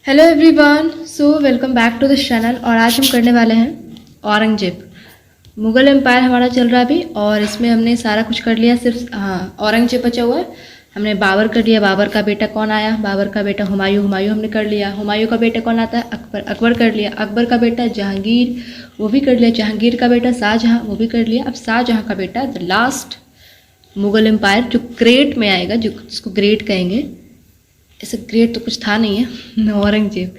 Hello everyone, so welcome back to this channel. और आज हम करने वाले हैं औरंगजेब। मुग़ल एम्पायर हमारा चल रहा है अभी, और इसमें हमने सारा कुछ कर लिया। सिर्फ औरंगजेब बचा हुआ है। हमने बाबर कर लिया। बाबर का बेटा कौन आया? बाबर का बेटा हुमायूं। हुमायूं हमने कर लिया। हुमायूं का बेटा कौन आता है? अकबर। अकबर कर लिया। अकबर का बेटा जहांगीर, वो भी कर लिया। जहांगीर का बेटा शाहजहां, वो भी कर लिया। अब शाहजहां का बेटा द लास्ट मुग़ल एम्पायर जो ग्रेट में आएगा, जो जिसको ग्रेट कहेंगे। ऐसे ग्रेट तो कुछ था नहीं है, औरंगजेब।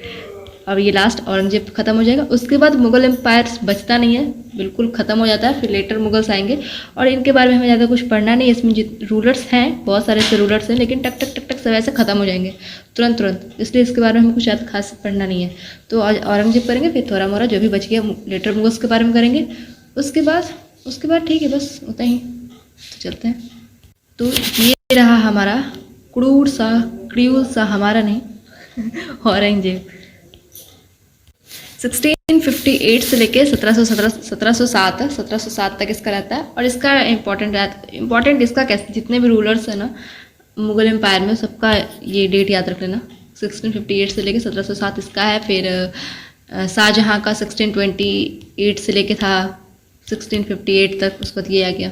अब ये लास्ट औरंगजेब खत्म हो जाएगा। उसके बाद मुग़ल एम्पायर बचता नहीं है, बिल्कुल ख़त्म हो जाता है। फिर लेटर मुगल्स आएंगे, और इनके बारे में हमें ज़्यादा कुछ पढ़ना नहीं है। इसमें जितने रूलर्स हैं, बहुत सारे ऐसे रूलर्स हैं, लेकिन टक टक टक टक सब ऐसे ख़त्म हो जाएंगे तुरंत तुरंत। इसलिए इसके बारे में हमें कुछ ज़्यादा खास पढ़ना नहीं है। तो आज औरंगजेब करेंगे, फिर थोड़ा मोड़ा जो भी बच गया लेटर मुगल्स के बारे में करेंगे। उसके बाद ठीक है, बस उतना ही। तो चलते हैं। तो ये रहा हमारा क्रूर सा हमारा नहीं औरंगजेब। 1658 से लेके 1707 है, 1707 तक इसका रहता है। और इसका इम्पोर्टेंट इसका कैसे, जितने भी रूलर्स हैं ना मुग़ल एम्पायर में, सबका ये डेट याद रख लेना। 1658 से लेके 1707 इसका है। फिर शाहजहाँ का 1628 से लेके था 1658 तक, उसके बाद ये आ गया।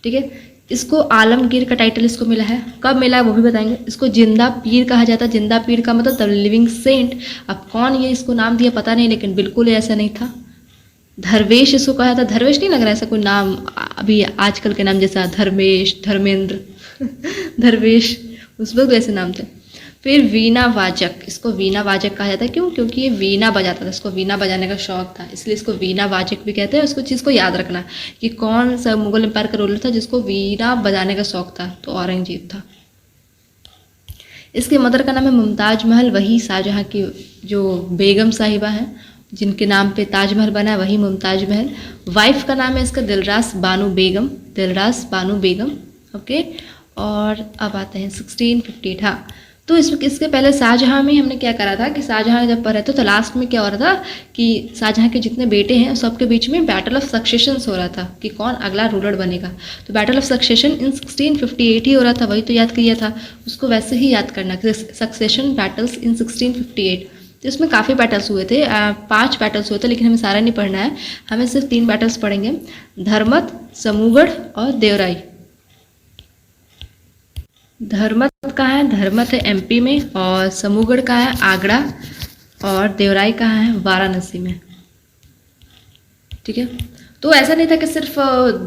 ठीक है। इसको आलमगीर का टाइटल इसको मिला है। कब मिला है वो भी बताएंगे। इसको जिंदा पीर कहा जाता है। जिंदा पीर का मतलब द लिविंग सेंट। अब कौन ये इसको नाम दिया पता नहीं, लेकिन बिल्कुल ऐसा नहीं था। धर्वेश इसको कहा था। धर्वेश नहीं लग रहा है ऐसा कोई नाम अभी आजकल के नाम जैसा धर्मेश, धर्मेंद्र धर्वेश, उस वक्त वैसे नाम थे। फिर वीणा वाजक, इसको वीणा वाजक कहा जाता है। क्यों? क्योंकि ये वीणा बजाता था, इसको वीणा बजाने का शौक था, इसलिए इसको वीणा वाजक भी कहते हैं। उसको चीज़ को याद रखना कि कौन सा मुग़ल एम्पायर का रूलर था जिसको वीणा बजाने का शौक था, तो औरंगजेब था। इसके मदर का नाम है मुमताज महल, वही शाहजहाँ की जो बेगम साहिबा हैं, जिनके नाम पे ताजमहल बना है, वही मुमताज महल। वाइफ का नाम है इसका दिलरास बानो बेगम, दिलरास बानो बेगम। ओके। और अब आते हैं 1658। हाँ, तो इसके पहले शाहजहाँ में हमने क्या करा था कि शाहजहाँ जब पर रहते तो लास्ट में क्या हो रहा था कि शाहजहाँ के जितने बेटे हैं सबके बीच में बैटल ऑफ सक्सेशन हो रहा था कि कौन अगला रूलर बनेगा। तो बैटल ऑफ सक्सेशन इन 1658 ही हो रहा था, वही तो याद किया था। उसको वैसे ही याद करना, सक्सेशन बैटल्स इन 1658। तो इसमें काफ़ी बैटल्स हुए थे, 5 बैटल्स हुए थे, लेकिन हमें सारा नहीं पढ़ना है। हमें सिर्फ 3 बैटल्स पढ़ेंगे, धर्मत, समूगढ़ और देवराई। धर्मत कहाँ है? धर्मत है एमपी में, और समूगढ़ कहाँ है? आगरा। और देवराई कहाँ है? वाराणसी में। ठीक है। तो ऐसा नहीं था कि सिर्फ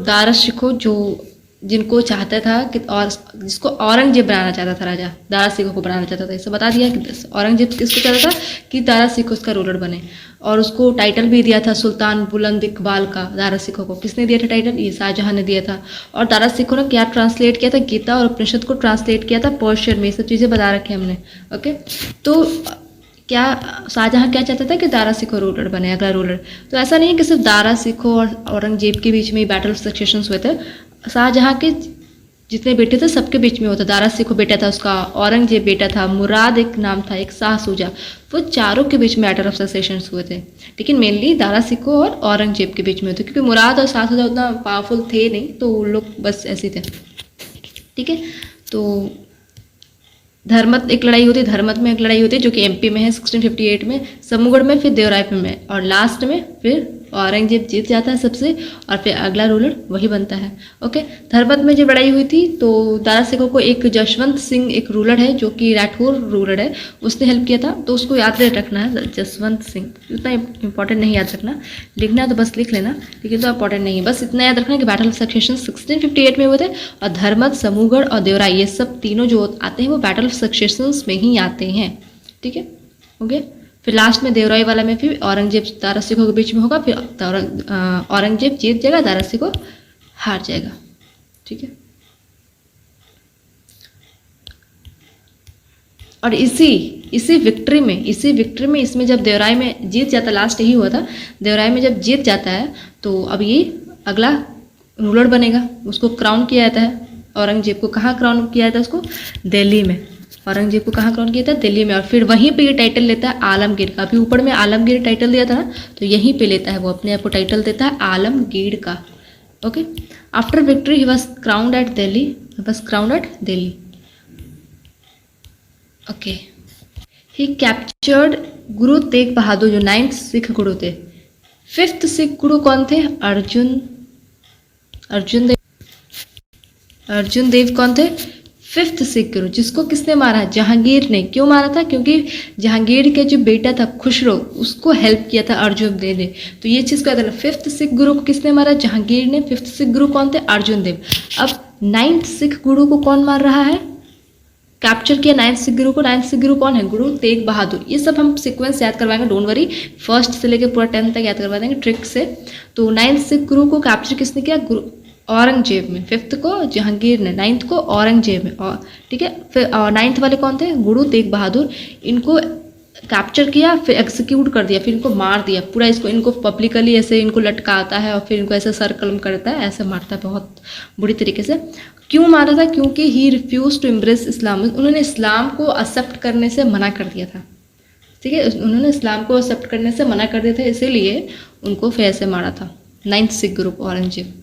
दारा शिकोह जो जिनको चाहता था कि, और जिसको औरंगजेब बनाना चाहता था, राजा दारा शिकोह को बनाना चाहता था। इसे बता दिया कि औरंगजेब किसको चाहता था कि दारा शिकोह उसका रूलर बने, और उसको टाइटल भी दिया था सुल्तान बुलंद इकबाल का। दारा शिकोह को किसने दिया था टाइटल? ये शाहजहाँ ने दिया था। और दारा शिकोह ने क्या ट्रांसलेट किया था? गीता और उपनिषद को ट्रांसलेट किया था पर्शियन में। ये सब चीज़ें बता रखी हमने। ओके। तो क्या शाहजहाँ क्या चाहता था कि दारा शिकोह रूलर बने, अगला रूलर। तो ऐसा नहीं है कि सिर्फ दारा शिकोह और औरंगजेब के बीच में ही बैटल ऑफ सक्सेशन हुए थे। शाहजहाँ के जितने बेटे थे सबके बीच में होता। दारा शिकोह बेटा था उसका, औरंगजेब बेटा था, मुराद एक नाम था, एक शाह सूजा, वो चारों के बीच में बैटल ऑफ सक्सेशन हुए थे। लेकिन मेनली दारा शिकोह और औरंगजेब के बीच में होते, क्योंकि मुराद और शाह सूजा उतना पावरफुल थे नहीं, तो उन लोग बस ऐसे थे। ठीक है। तो धर्मत एक लड़ाई होती है, धर्मत में एक लड़ाई होती है जो कि एमपी में है 1658 में, समूगढ़ में, फिर देवराय में, और लास्ट में फिर औरंगजेब जीत जाता है सबसे, और फिर अगला रूलर वही बनता है। ओके। धर्मत में जब लड़ाई हुई थी तो दारा शिकोह को एक जसवंत सिंह, एक रूलर है जो कि राठौर रूलर है, उसने हेल्प किया था। तो उसको याद रखना है, जसवंत सिंह। उतना इंपॉर्टेंट नहीं याद रखना, लिखना तो बस लिख लेना, लेकिन तो इंपॉर्टेंट नहीं है। बस इतना याद रखना कि बैटल ऑफ सक्सेशन 1658 में हुए थे, और धर्मत, समूगढ़ और देवराई, ये सब तीनों जो आते हैं वो बैटल ऑफ सक्सेशन में ही आते हैं। ठीक है। ओके। फिर लास्ट में देवराई वाला में फिर औरंगजेब दारा शिकोह के बीच में होगा, फिर औरंगजेब जीत जाएगा, दारा शिकोह हार जाएगा। ठीक है। और इसी विक्ट्री में इसमें जब देवराई में जीत जाता, लास्ट यही हुआ था, देवराई में जब जीत जाता है तो अब ये अगला रूलर बनेगा, उसको क्राउन किया जाता है। औरंगजेब को कहाँ क्राउन किया जाता है? उसको दिल्ली में। औरंगजेब को कहाँ क्राउन किया था? दिल्ली में। और फिर वहीं पे ये टाइटल लेता है आलमगीर का। अभी ऊपर में आलमगीर टाइटल दिया था ना, तो यहीं पे लेता है वो, अपने आप को टाइटल देता है आलमगीर का। Okay. After victory he was crowned at Delhi, okay. He captured Guru Tegh बहादुर, जो 9th सिख गुरु थे। 5th सिख गुरु कौन थे? अर्जुन देव कौन थे? 5th सिख गुरु, जिसको किसने मारा? जहांगीर ने। क्यों मारा था? क्योंकि जहांगीर के जो बेटा था खुसरो, उसको हेल्प किया था अर्जुन देव ने। तो ये चीज़ कहते हैं। 5th सिख गुरु को किसने मारा? जहांगीर ने। 5th सिख गुरु कौन थे? अर्जुन देव। अब 9th सिख गुरु को कौन मार रहा है? कैप्चर किया 9th सिख गुरु को। 9th सिख गुरु कौन है? गुरु तेग बहादुर। ये सब हम सीक्वेंस याद करवाएंगे, डोंट वरी। फर्स्ट से लेकर पूरा 10th तक याद करवा देंगे ट्रिक से। तो 9th सिख गुरु को कैप्चर किसने किया? गुरु औरंगजेब में। 5th को जहांगीर ने, 9th को औरंगजेब में। और ठीक है, फिर 9th वाले कौन थे? गुरु तेग बहादुर। इनको कैप्चर किया, फिर एग्जीक्यूट कर दिया, फिर इनको मार दिया पूरा। इनको पब्लिकली ऐसे इनको लटकाता है और फिर इनको ऐसे सर्कल करता है, ऐसे मारता है बहुत बुरी तरीके से। क्यों मारा था? क्योंकि ही रिफ्यूज टू एम्ब्रेस इस्लाम, उन्होंने इस्लाम को एक्सेप्ट करने से मना कर दिया था। ठीक है, उन्होंने इस्लाम को एक्सेप्ट करने से मना कर दिया था, इसीलिए उनको फिर ऐसे मारा था 9th सिख गुरु को, Aurangzeb.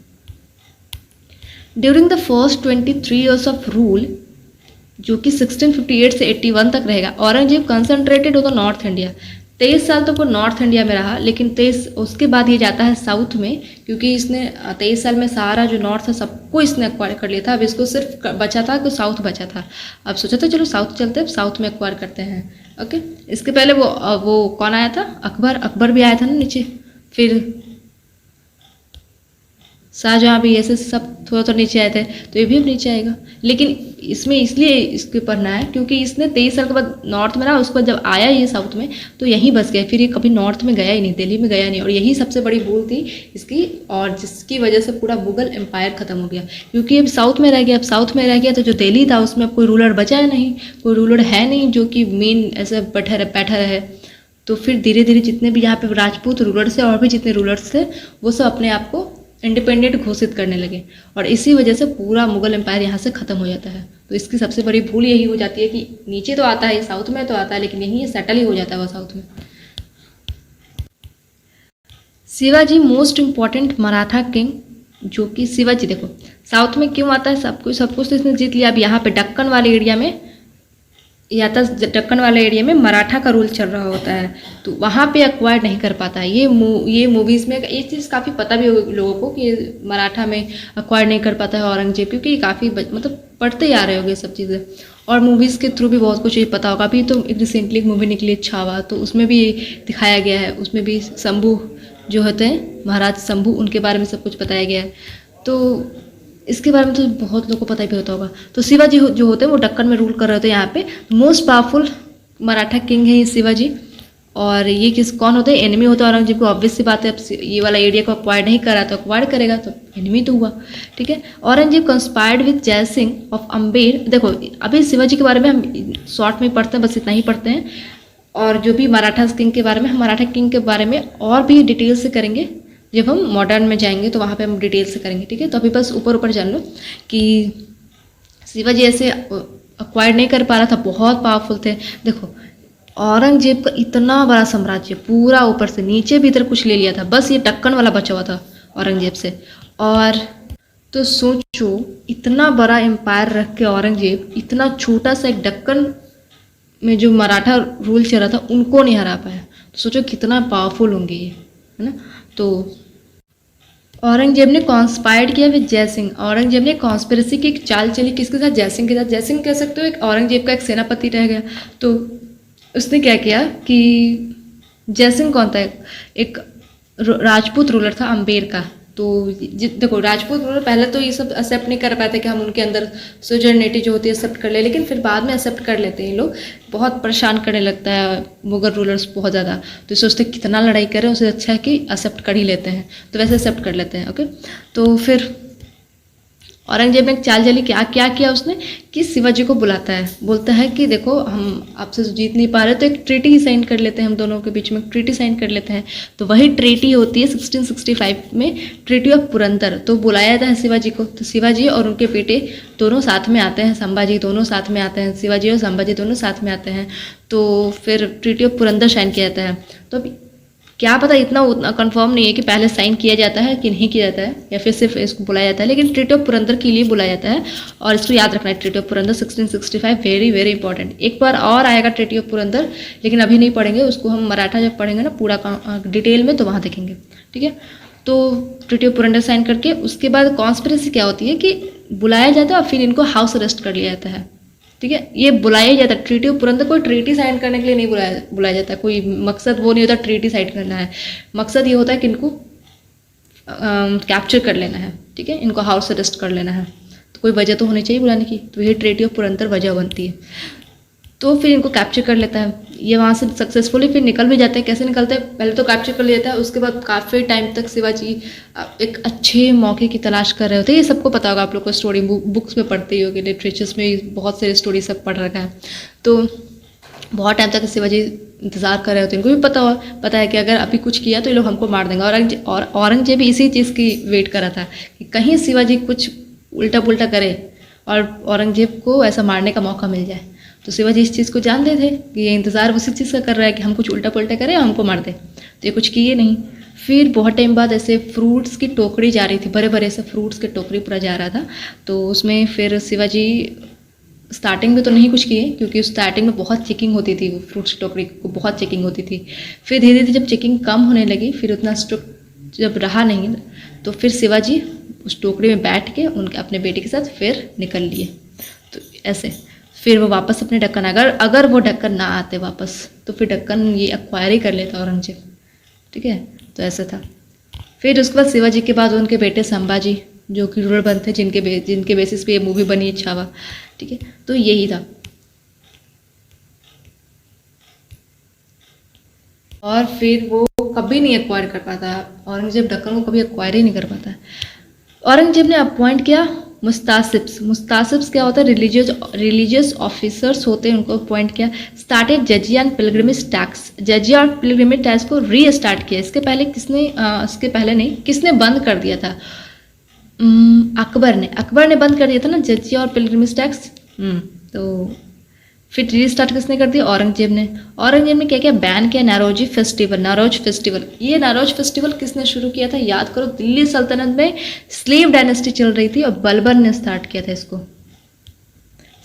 During the first 23 years of rule, जो कि 1658 से 81 तक रहेगा, औरंगजेब कंसंट्रेटेड होता नॉर्थ इंडिया। 23 साल तक वो नॉर्थ इंडिया में रहा, लेकिन 23 उसके बाद ये जाता है साउथ में, क्योंकि इसने 23 साल में सारा जो नॉर्थ है सबको इसने एक्वायर कर लिया था। अब इसको सिर्फ बचा था कि साउथ बचा था। अब सोचा था चलो साउथ चलते हैं, साउथ में एक्वायर करते हैं। ओके, इसके पहले वो कौन आया था? अकबर भी आया था ना नीचे, फिर शाहजहाँ भी, ऐसे सब थोड़ा नीचे आए थे, तो ये भी अब नीचे आएगा। लेकिन इसमें इसलिए इसके पढ़ना है क्योंकि इसने 23 साल के बाद नॉर्थ में रहा, उसके बाद जब आया ये साउथ में तो यहीं बस गया, फिर ये कभी नॉर्थ में गया ही नहीं, दिल्ली में गया नहीं। और यही सबसे बड़ी भूल थी इसकी, और जिसकी वजह से पूरा मुगल एम्पायर ख़त्म हो गया, क्योंकि अब साउथ में रह गया। अब साउथ में रह गया तो जो दिल्ली था उसमें अब कोई रूलर बचा है नहीं, कोई रूलर है नहीं जो कि मेन ऐसे बैठा रहे। तो फिर धीरे धीरे जितने भी यहाँ पे राजपूत रूलर्स थे और भी जितने रूलर्स थे वो सब अपने आप को इंडिपेंडेंट घोषित करने लगे, और इसी वजह से पूरा मुगल एम्पायर यहाँ से ख़त्म हो जाता है। तो इसकी सबसे बड़ी भूल यही हो जाती है कि नीचे तो आता है, साउथ में तो आता है, लेकिन यहीं सेटल ही हो जाता है वो साउथ में। Shivaji most important Maratha king, जो कि शिवाजी, देखो साउथ में क्यों आता है? सब कुछ तो इसने जीत लिया। अब यहाँ पे दक्कन वाले एरिया में दक्कन वाले एरिया में मराठा का रूल चल रहा होता है, तो वहाँ पे एक्वायर नहीं कर पाता है। ये मूवीज़ में ये चीज़ काफ़ी पता भी हो लोगों को कि मराठा में एक्वायर नहीं कर पाता है औरंगजेब, क्योंकि ये काफ़ी मतलब पढ़ते ही आ रहे होंगे सब चीज़ें, और मूवीज़ के थ्रू भी बहुत कुछ ये पता होगा। अभी तो एक रिसेंटली एक मूवी निकली छावा, तो उसमें भी दिखाया गया है, उसमें भी शंभू जो होते हैं, महाराज शंभू, उनके बारे में सब कुछ बताया गया है। तो इसके बारे में तो बहुत लोगों को पता भी होता होगा। तो शिवाजी जो होते हैं वो दक्कन में रूल कर रहे होते हैं। यहाँ पे मोस्ट पावरफुल मराठा किंग है ये शिवाजी। और ये कौन होते हैं? एनिमी होता है औरंगजेब को। ऑब्वियस सी बात है, अब ये वाला एरिया को अक्वायर नहीं करा तो अक्वायर करेगा, तो एनिमी तो हुआ। ठीक है, औरंगजेब कंस्पायर्ड विद जय सिंह ऑफ अम्बेर। देखो अभी शिवाजी के बारे में हम शॉर्ट में पढ़ते हैं, बस इतना ही पढ़ते हैं, और जो भी मराठा किंग के बारे में, हम मराठा किंग के बारे में और भी डिटेल से करेंगे जब हम मॉडर्न में जाएंगे, तो वहाँ पे हम डिटेल से करेंगे। ठीक है, तो अभी बस ऊपर जान लो कि शिवाजी ऐसे अक्वायर नहीं कर पा रहा था, बहुत पावरफुल थे। देखो औरंगजेब का इतना बड़ा साम्राज्य, पूरा ऊपर से नीचे भी इधर कुछ ले लिया था, बस ये दक्कन वाला बचा हुआ था औरंगजेब से। और तो सोचो इतना बड़ा एम्पायर रख के औरंगजेब इतना छोटा सा एक दक्कन में जो मराठा रूल चल रहा था उनको नहीं हरा पाया, तो सोचो कितना पावरफुल होंगे ये, है ना। तो औरंगजेब ने कॉन्स्पायर्ड किया विद जय सिंह। औरंगजेब ने कॉन्स्पिरेसी की एक चाल चली, किसके साथ? जय सिंह के साथ। जय सिंह कह सकते हो एक औरंगजेब का एक सेनापति रह गया। तो उसने क्या किया कि जय सिंह कौन था? एक राजपूत रूलर था अम्बेर का। तो देखो राजपूत रूलर पहले तो ये सब एक्सेप्ट नहीं कर पाते कि हम उनके अंदर सोजर्निटी जो होती है एक्सेप्ट कर ले, लेकिन फिर बाद में एक्सेप्ट कर लेते हैं। ये लोग बहुत परेशान करने लगता है मुगल रूलर्स बहुत ज़्यादा, तो सोचते कितना लड़ाई करें, उससे अच्छा है कि एक्सेप्ट कर ही लेते हैं, तो वैसे एक्सेप्ट कर लेते हैं। ओके, तो फिर औरंगजेब ने एक चाल चली, क्या किया उसने कि शिवाजी को बुलाता है, बोलता है कि देखो हम आपसे जीत नहीं पा रहे, तो एक ट्रीटी ही साइन कर लेते हैं, हम दोनों के बीच में ट्रीटी साइन कर लेते हैं। तो वही ट्रीटी होती है 1665 में, ट्रीटी ऑफ पुरंदर। तो बुलाया जाता है शिवाजी को, तो शिवाजी और उनके बेटे दोनों साथ में आते हैं, संभाजी दोनों साथ में आते हैं, शिवाजी और संभाजी दोनों साथ में आते हैं। तो फिर ट्रीटी ऑफ पुरंदर साइन किया जाता है। तो क्या पता इतना उतना कंफर्म नहीं है कि पहले साइन किया जाता है कि नहीं किया जाता है, या फिर सिर्फ इसको बुलाया जाता है, लेकिन ट्रीटी ऑफ पुरंदर के लिए बुलाया जाता है। और इसको याद रखना है, treaty of Purandar 1665, very very important. एक बार और आएगा ट्रीटी ऑफ पुरंदर, लेकिन अभी नहीं पढ़ेंगे उसको, हम मराठा जब पढ़ेंगे ना पूरा डिटेल में तो वहाँ देखेंगे, ठीक है। तो ट्रीटी ऑफ पुरंदर साइन करके उसके बाद कॉन्स्पिरेसी क्या होती है कि बुलाया जाता है और फिर इनको हाउस अरेस्ट कर लिया जाता है, ठीक है। ये बुलाया जाता है ट्रीटी ऑफ पुरंदर, कोई ट्रीटी साइन करने के लिए नहीं बुलाया जाता है, कोई मकसद वो नहीं होता ट्रीटी साइन करना है। मकसद ये होता है कि इनको कैप्चर कर लेना है, ठीक है, इनको हाउस अरेस्ट कर लेना है। तो कोई वजह तो होनी चाहिए बुलाने की, तो ये ट्रीटी ऑफ पुरंदर वजह बनती है। तो फिर इनको कैप्चर कर लेता है, ये वहाँ से सक्सेसफुली फिर निकल भी जाते हैं। कैसे निकलते हैं, पहले तो कैप्चर कर लेता है, उसके बाद काफ़ी टाइम तक शिवाजी एक अच्छे मौके की तलाश कर रहे होते हैं। ये सबको पता होगा, आप लोग को स्टोरी बुक्स में पढ़ते ही होगे, लिटरेचर्स में बहुत सारी स्टोरी सब पढ़ रखा है। तो बहुत टाइम तक शिवाजी इंतज़ार कर रहे होते हैं, इनको भी पता है कि अगर अभी कुछ किया तो ये लोग हमको मार देंगे। और औरंगजेब भी इसी चीज़ की वेट कर रहा था कि कहीं शिवाजी कुछ उल्टा पुल्टा करे और औरंगजेब को ऐसा मारने का मौका मिल जाए। तो शिवाजी इस चीज़ को जानते थे कि ये इंतज़ार उसी चीज़ का कर रहा है कि हम कुछ उल्टा पुल्टा करें और हमको मार दे, तो ये कुछ किए नहीं। फिर बहुत टाइम बाद ऐसे फ्रूट्स की टोकरी जा रही थी, बड़े बड़े से फ्रूट्स के टोकरी पूरा जा रहा था। तो उसमें फिर शिवाजी स्टार्टिंग में तो नहीं कुछ किए, क्योंकि स्टार्टिंग में बहुत चेकिंग होती थी, फ्रूट्स टोकरी को बहुत चेकिंग होती थी। फिर धीरे धीरे जब चेकिंग कम होने लगी, फिर उतना स्ट्रिक्ट जब रहा नहीं, तो फिर शिवाजी उस टोकरी में बैठ के उनके अपने बेटे के साथ फिर निकल लिए। तो ऐसे फिर वो वापस अपने ढक्कन, अगर वो ढक्कन ना आते वापस, तो फिर ढक्कन ये एक्वायर ही कर लेता औरंगजेब, ठीक है। तो ऐसा था। फिर उसके बाद शिवाजी के बाद उनके बेटे संभाजी, जो कि रूलर बन थे, जिनके बेसिस पे ये मूवी बनी है छावा, ठीक है। तो यही था। और फिर वो कभी नहीं एक्वायर कर पाता, औरंगजेब ढक्कन को कभी एक्वायर ही नहीं कर पाता। औरंगजेब ने अपॉइंट किया मुस्तासिब्स क्या होता है, रिलीजियस ऑफिसर्स होते हैं, उनको अपॉइंट किया। स्टार्टेड जजिया एंड पिलग्रिमेज टैक्स, जजिया और पिलग्रिमेज टैक्स को रीस्टार्ट किया। इसके पहले नहीं, किसने बंद कर दिया था? अकबर ने बंद कर दिया था ना जजिया और पिलग्रिमेज टैक्स। तो फिर रीस्टार्ट किसने कर दिया? औरंगजेब ने क्या क्या बैन किया? नारोज फेस्टिवल। ये नारोज फेस्टिवल किसने शुरू किया था? याद करो, दिल्ली सल्तनत में स्लेव डायनेस्टी चल रही थी और बलबन ने स्टार्ट किया था इसको।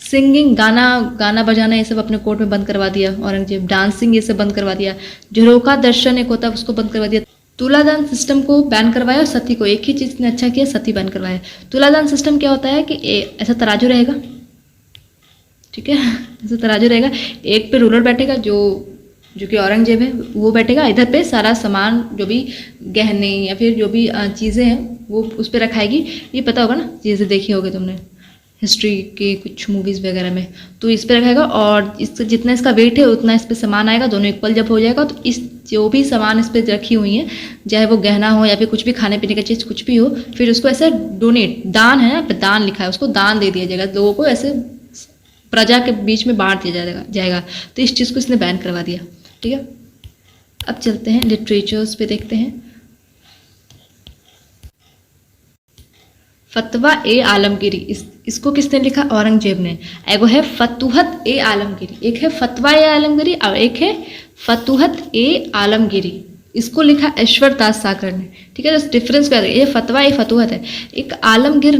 सिंगिंग, गाना बजाना ये सब अपने कोर्ट में बंद करवा दिया औरंगजेब। डांसिंग ये सब बंद करवा दिया। झरोखा दर्शन एक होता है उसको बंद करवा दिया। तुलादान सिस्टम को बैन करवाया और सती को, एक ही चीज़ ने अच्छा किया, सती बैन करवाया। तुलादान सिस्टम क्या होता है कि ऐसा तराजू रहेगा, ठीक है, ऐसा तराजू रहेगा, एक पे रूलर बैठेगा जो कि औरंगजेब है, वो बैठेगा, इधर पे सारा सामान जो भी गहने या फिर जो भी चीज़ें हैं वो उस पर रखाएगी। ये पता होगा ना, चीज़ें देखी होगी तुमने हिस्ट्री के कुछ मूवीज़ वगैरह में, तो इस पर रखाएगा और इस जितना इसका वेट है उतना इस पर सामान आएगा। दोनों इक्वल जब हो जाएगा तो इस जो भी सामान इस पर रखी हुई है, चाहे वो गहना हो या फिर कुछ भी खाने पीने का चीज़ कुछ भी हो, फिर उसको ऐसे डोनेट, दान है ना, दान लिखा है, उसको दान दे दिया जाएगा, लोगों को ऐसे प्रजा के बीच में बांट दिया जाएगा। तो इस चीज़ को इसने बैन करवा दिया, ठीक है। अब चलते हैं लिटरेचर्स पे, देखते हैं। फतवा ए आलमगीरी, इसको किसने लिखा? औरंगजेब ने। एगो है फतूहत ए आलमगीरी, एक है फतवा ए आलमगीरी और एक है फतूहत ए आलमगीरी। इसको लिखा ऐश्वर दास सागर ने, ठीक है। तो डिफरेंस क्या है? ये फतवा, ये फतूहत है। एक आलमगीर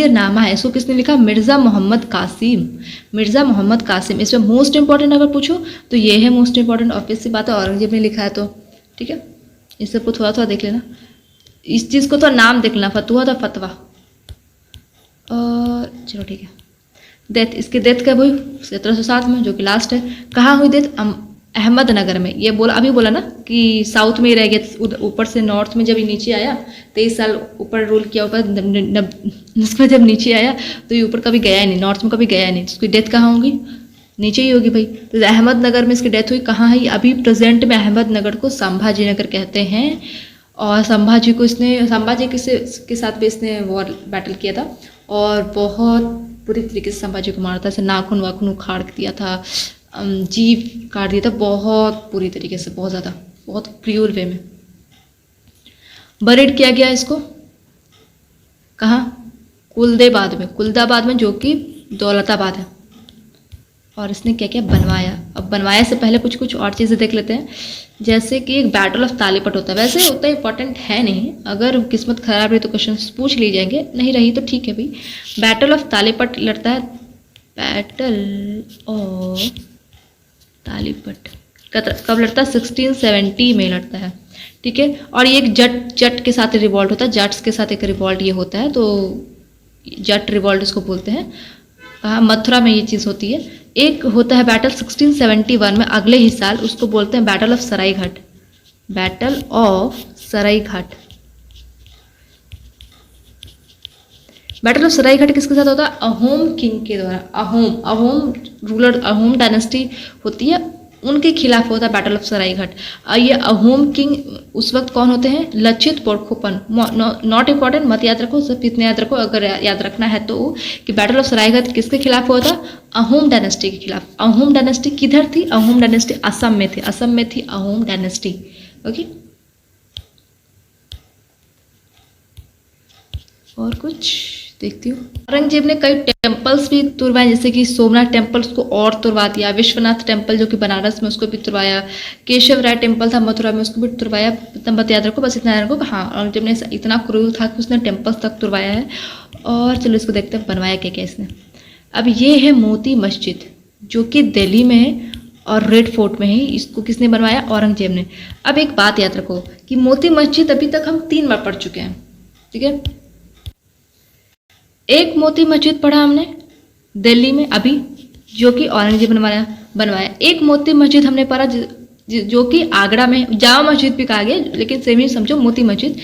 नामा है, इसको किसने लिखा? मिर्ज़ा मोहम्मद कासिम। इसमें मोस्ट इंपॉर्टेंट अगर पूछो तो ये है मोस्ट इंपॉर्टेंट, ऑब्वियस सी बात है, औरंगजेब ने लिखा है तो, ठीक है। इस सबको थोड़ा थोड़ा देख लेना, इस चीज़ को तो नाम देख लेना, फतूहत और फतवा। और चलो ठीक है। डेथ, इसकी डेथ कब हुई? 1707 में, जो कि लास्ट है। कहाँ हुई डेथ? अहमदनगर में। ये अभी बोला ना कि साउथ में ही रह गया, ऊपर से नॉर्थ में जब ये नीचे आया, 23 साल ऊपर रूल किया, उसमें जब नीचे आया तो ये ऊपर कभी गया ही नहीं, नॉर्थ में कभी गया नहीं। उसकी डेथ कहाँ होगी? नीचे ही होगी भाई। तो अहमदनगर में इसकी डेथ हुई। कहाँ है? अभी प्रेजेंट में अहमदनगर को संभाजी नगर कहते हैं। और संभाजी के साथ भी इसने वॉर बैटल किया था और बहुत बुरी तरीके से संभाजी को मारा था। ऐसे नाखून वाखून उखाड़ दिया था, जीव काट दिया था, बहुत बुरी तरीके से, बहुत ज़्यादा, बहुत क्रूर वे में बरेड किया गया इसको। कहाँ? कुलदाबाद में, जो कि दौलताबाद है। और इसने क्या क्या बनवाया? अब बनवाया से पहले कुछ और चीज़ें देख लेते हैं जैसे कि एक बैटल ऑफ तालीपट होता है, वैसे उतना इंपॉर्टेंट है नहीं, अगर किस्मत खराब रही तो क्वेश्चन पूछ लिए जाएंगे, नहीं रही तो ठीक है भाई। बैटल ऑफ तालीपट लड़ता है, बैटल ऑफ तालीपट कब लड़ता है? 1670 में लड़ता है, ठीक है। और ये एक जट के साथ रिवॉल्ट होता है, जट्स के साथ एक रिवॉल्ट ये होता है, तो जट रिवॉल्ट इसको बोलते हैं। कहाँ? मथुरा में ये चीज़ होती है। एक होता है बैटल 1671 में अगले ही साल, उसको बोलते हैं battle of Saraighat, battle of Saraighat. Battle of Saraighat किसके साथ होता है? अहोम किंग के द्वारा। अहोम रूलर, अहोम डायनेस्टी होती है, उनके खिलाफ होता है बैटल ऑफ सरायघाट। ये अहोम किंग उस वक्त कौन होते हैं? लचित बोरफुकन। नॉट इंपॉर्टेंट, मत याद रखो, सिर्फ इतने याद रखो अगर याद रखना है तो, कि बैटल ऑफ सरायघाट किसके खिलाफ हुआ था? अहोम डायनेस्टी के खिलाफ। अहोम डायनेस्टी किधर थी? अहोम डायनेस्टी असम में थी, असम में थी अहोम डायनेस्टी। ओके, और कुछ देखती हूँ। औरंगजेब ने कई टेम्पल्स भी तुड़वाए, जैसे कि सोमनाथ टेम्पल उसको और तुड़वा दिया, विश्वनाथ टेम्पल जो कि बनारस में उसको भी तुड़वाया, केशव राय टेम्पल था मथुरा में उसको भी तुड़वाया। इतना मत याद रखो, बस इतना याद रखो। हाँ, औरंगजेब ने इतना क्रूर था कि उसने टेम्पल्स तक तुड़वाया है। और चलो इसको देखते हैं बनवाया क्या क्या इसने। अब ये है मोती मस्जिद जो कि दिल्ली में है और रेड फोर्ट में है। इसको किसने बनवाया? औरंगजेब ने। अब एक बात याद रखो कि मोती मस्जिद अभी तक हम 3 बार पढ़ चुके हैं, ठीक है। एक मोती मस्जिद पढ़ा हमने दिल्ली में अभी, जो कि औरंगजेब बनवाया। एक मोती मस्जिद हमने पढ़ा जो कि आगरा में, जामा मस्जिद भी कहा गया लेकिन सेम ही समझो, मोती मस्जिद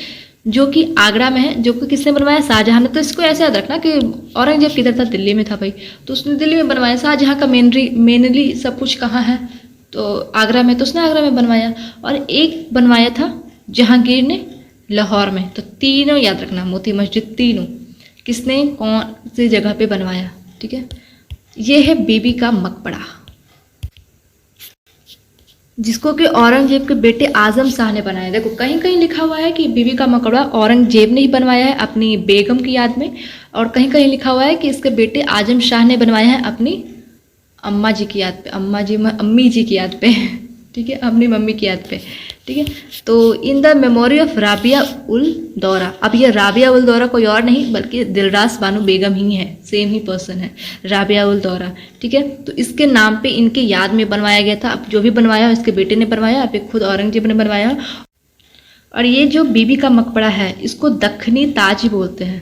जो कि आगरा में है, जो कि किसने बनवाया? शाहजहां ने। तो इसको ऐसे याद रखना कि औरंगजेब किधर था? दिल्ली में था भाई, तो उसने दिल्ली में बनवाया। शाहजहां का मेनली सब कुछ कहाँ है? तो आगरा में, तो उसने आगरा में बनवाया। और एक बनवाया था जहांगीर ने लाहौर में। तो तीनों याद रखना, मोती मस्जिद तीनों किसने कौन सी जगह पे बनवाया, ठीक है। ये है बीबी का मकबरा, जिसको कि औरंगजेब के बेटे आजम शाह ने बनाया। देखो कहीं कहीं लिखा हुआ है कि बीबी का मकबरा औरंगजेब ने ही बनवाया है अपनी बेगम की याद में, और कहीं कहीं लिखा हुआ है कि इसके बेटे आजम शाह ने बनवाया है अपनी अम्मा जी की याद पे, अम्मी जी की याद पे, ठीक है, अपनी मम्मी की याद पे, ठीक है। तो in the memory of Rabia उल दौरा। अब ये राबिया उल दौरा कोई और नहीं बल्कि दिलरास बानो बेगम ही है, सेम ही पर्सन है, राबिया उल दौरा, ठीक है। तो इसके नाम पे इनके याद में बनवाया गया था। अब जो भी बनवाया इसके बेटे ने बनवाया, अब खुद औरंगजेब ने बनवाया। और ये जो बीबी का मकबरा है इसको दक्खनी ताज बोलते हैं,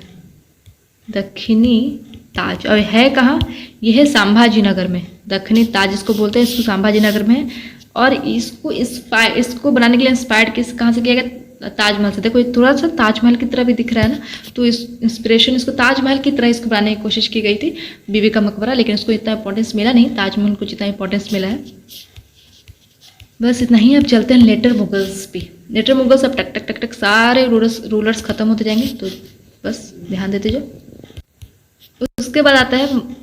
दक्खनी ताज। और है कहाँ? यह है संभाजी नगर में, दक्खनी ताज इसको बोलते हैं, इसको संभाजी नगर में है। और इसको बनाने के लिए इंस्पायर्ड कहाँ से किया गया? ताजमहल से। देखो थोड़ा सा ताजमहल की तरह भी दिख रहा है ना, तो इस इंस्पिरेशन इसको ताजमहल की तरह इसको बनाने की कोशिश की गई थी बीबी का मकबरा, लेकिन उसको इतना इंपॉर्टेंस मिला नहीं, ताजमहल को जितना इंपॉर्टेंस मिला है। बस इतना ही। अब चलते हैं लेटर मुगल्स पे। लेटर मुगल्स अब टक टक टक टक सारे रूलर्स खत्म होते जाएंगे, तो बस ध्यान देते जाओ। उसके बाद आता है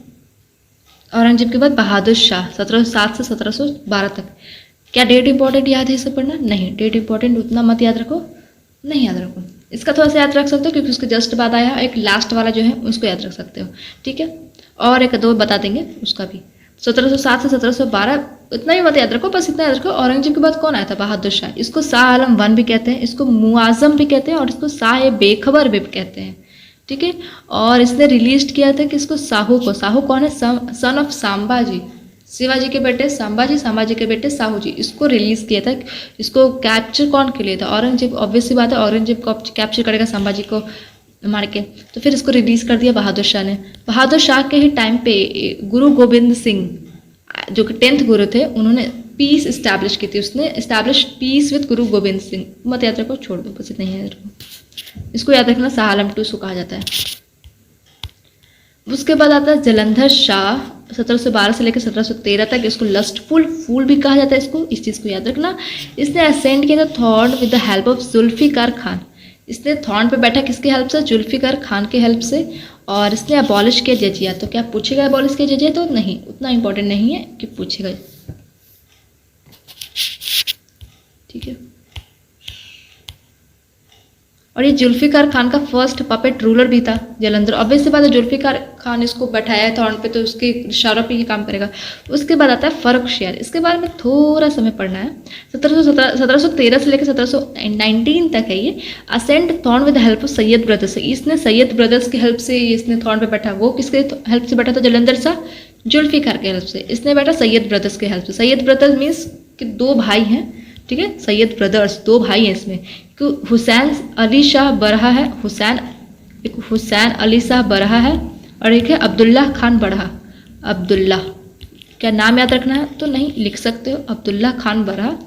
औरंगजेब के बाद बहादुर शाह, 1707 से 1712 तक। क्या डेट इंपॉर्टेंट याद है इसे पढ़ना? नहीं, डेट इंपॉर्टेंट उतना मत याद रखो, नहीं याद रखो। इसका थोड़ा सा याद रख सकते हो क्योंकि उसके जस्ट बाद आया एक लास्ट वाला जो है उसको याद रख सकते हो, ठीक है। और एक दो बता देंगे उसका भी। 1707 से 1712 इतना ही मत याद रखो, बस इतना याद रखो। औरंगजेब के बाद कौन आया था? बहादुर शाह। इसको शाह आलम वन भी कहते हैं, इसको मुआजम भी कहते हैं, और इसको शाह बेखबर भी कहते हैं, ठीक है। और इसने रिलीज किया था कि इसको साहू को, साहू कौन है? सन ऑफ संभाजी, शिवाजी के बेटे संभाजी, संभाजी के बेटे साहू जी, इसको रिलीज किया था। इसको कैप्चर कौन के लिए था? औरंगजेब। ऑब्वियसली बात है औरंगजेब को कैप्चर करेगा संभाजी को मार के, तो फिर इसको रिलीज कर दिया बहादुर शाह ने। बहादुर शाह के ही टाइम पे गुरु गोविंद सिंह जो कि 10th गुरु थे, उन्होंने पीस इस्टेब्लिश की थी। उसने इस्टेब्लिश पीस विद गुरु गोविंद सिंह। मत याद रखो, छोड़ दो, बस इतना ही याद रखो। इसको याद रखना, शाह आलम टू इसको कहा जाता है। उसके बाद आता है जलंधर शाह, 1712 से लेकर 1713 तक। इसको लस्टफुल फूल भी कहा जाता है, इसको, इस चीज़ को याद रखना। इसने असेंड किया था throne with the help of Zulfiqar Khan. इसने थॉर्न पे बैठा किसके हेल्प से? जुल्फिकार खान के हेल्प से। और इसने अबॉलिश किया जजिया। तो क्या पूछेगा अबॉलिश किया जजिया? तो नहीं, उतना इंपॉर्टेंट नहीं है कि पूछेगा, ठीक है। और ये जुल्फ़िकार खान का फर्स्ट पपेट रूलर भी था जालंधर। ऑब्वियस सी बात है, जुल्फ़िकार खान इसको बैठाया है थ्रोन पे तो उसके इशारों पे ये काम करेगा। उसके बाद आता है फर्रुखसियार, इसके बारे में थोड़ा समय पढ़ना है। 1713 से लेकर 1719 तक है ये। Ascend throne with help of Sayyid brothers, इसने सैयद ब्रदर्स की हेल्प से इसने थ्रोन पे बैठा। वो किसके हेल्प से बैठा था? जालंधर शाह जुल्फ़िकार के हेल्प से। इसने बैठा सैयद ब्रदर्स के हेल्प से। सैयद ब्रदर्स मीन्स कि दो भाई हैं, ठीक है, सैयद ब्रदर्स दो भाई हैं इसमें। हुसैन अली शाह बरहा है, एक हुसैन अली शाह बरहा है और एक है अब्दुल्ला खान बरहा। अब्दुल्ला, क्या नाम याद रखना है तो नहीं लिख सकते हो, अब्दुल्ला खान बरहा।